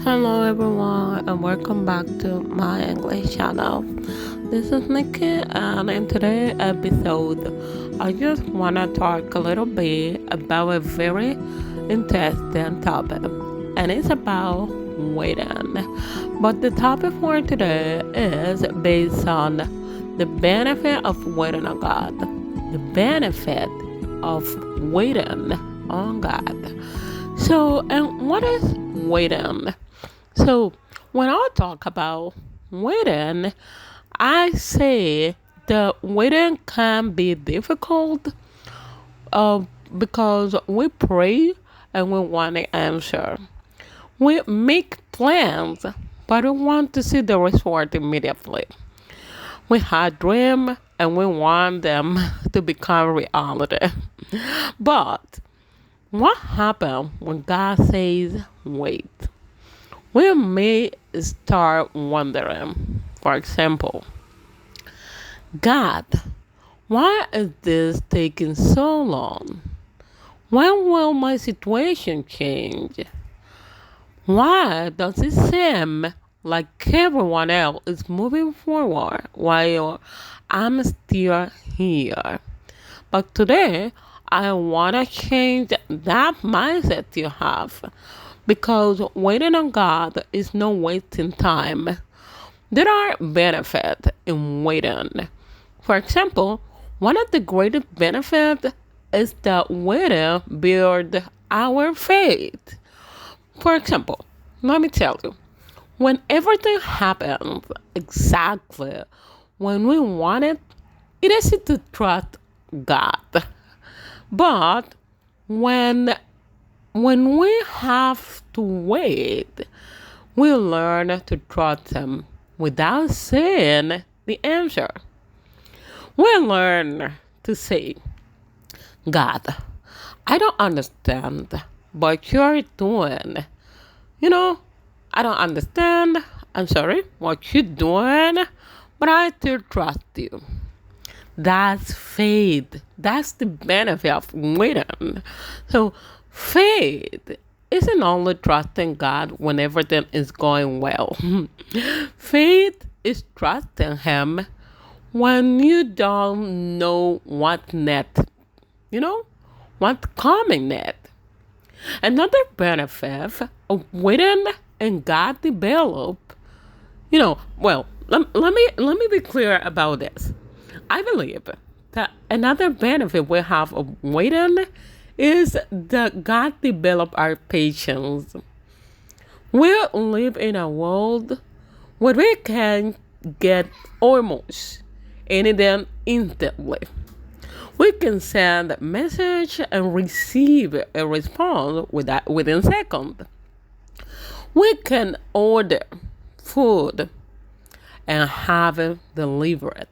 Hello everyone and welcome back to my English channel. This is Nikki and in today's episode I just want to talk a little bit about a very interesting topic and it's about waiting. But the topic for today is based on the benefit of waiting on God. The benefit of waiting on God. So, and what is waiting? So, when I talk about waiting, I say that waiting can be difficult uh, because we pray and we want an answer. We make plans, but we want to see the result immediately. We have dreams and we want them to become reality. But what happens when God says wait? We may start wondering, for example, God, why is this taking so long? When will my situation change? Why does it seem like everyone else is moving forward while I'm still here? But today, I want to change that mindset you have because waiting on God is no wasting time. There are benefits in waiting. For example, one of the greatest benefits is that waiting builds our faith. For example, let me tell you, when everything happens exactly when we want it, it is easy to trust God. But when when we have to wait, we learn to trust Him without seeing the answer. We learn to say, God, I don't understand, but you're doing. You know, I don't understand. I'm sorry, what you're doing, but I still trust you. That's faith. That's the benefit of waiting. So, faith isn't only trusting God when everything is going well. Faith is trusting Him when you don't know what next, you know, what's coming next. Another benefit of waiting and God develop, let me be clear about this. I believe that another benefit we have of waiting is that God develop our patience. We live in a world where we can get almost anything instantly. We can send a message and receive a response within seconds. We can order food and have it delivered.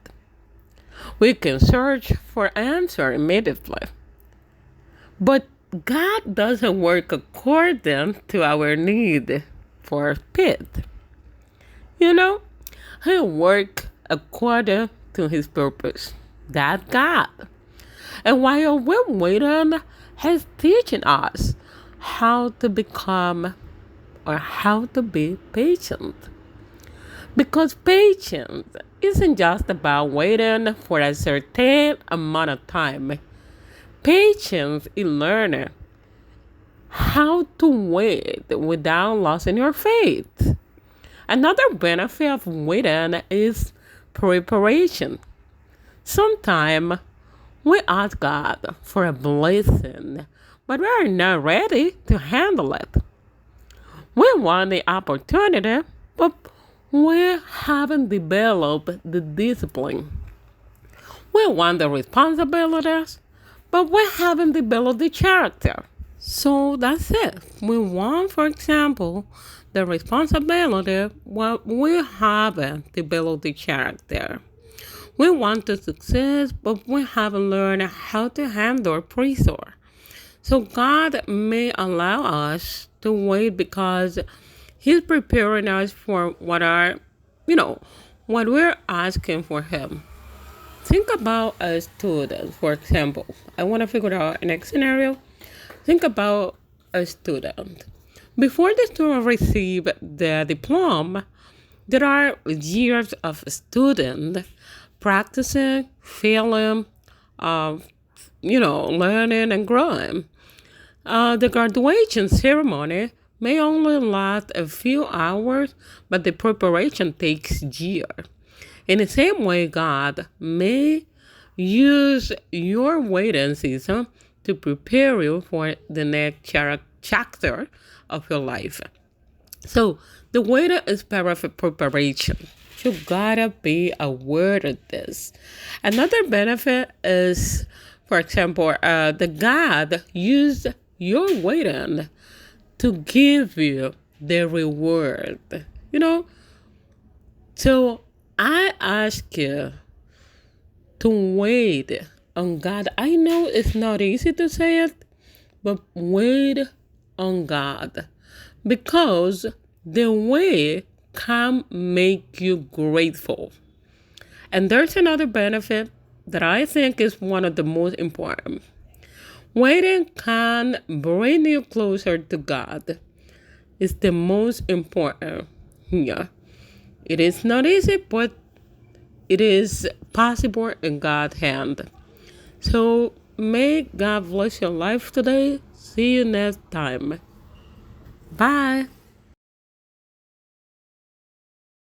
We can search for answer immediately. But God doesn't work according to our need for speed. You know, He works according to His purpose. That's God. And while we're waiting, He's teaching us how to become or how to be patient. Because patience isn't just about waiting for a certain amount of time. Patience is learning how to wait without losing your faith. Another benefit of waiting is preparation. Sometimes we ask God for a blessing, but we are not ready to handle it. We want the opportunity, but we haven't developed the discipline. We want the responsibilities, but we haven't developed the character. So that's it. We want, for example, the responsibility, but we haven't developed the character. We want the success, but we haven't learned how to handle pressure. So God may allow us to wait because He's preparing us for what we're asking for Him. Think about a student, for example. I want to figure out a next scenario. Think about a student. Before the student receive the diploma, there are years of student practicing, failing, uh, learning and growing. The graduation ceremony may only last a few hours, but the preparation takes years. In the same way, God may use your waiting season to prepare you for the next chapter of your life. So the waiting is part of a preparation. You gotta be aware of this. Another benefit is, for example, the God used your waiting to give you the reward. You know, so I ask you to wait on God. I know it's not easy to say it, but wait on God, because the way can make you grateful. And there's another benefit that I think is one of the most important. Waiting can bring you closer to God. It's the most important here. It is not easy, but it is possible in God's hand. So may God bless your life today. See you next time. Bye.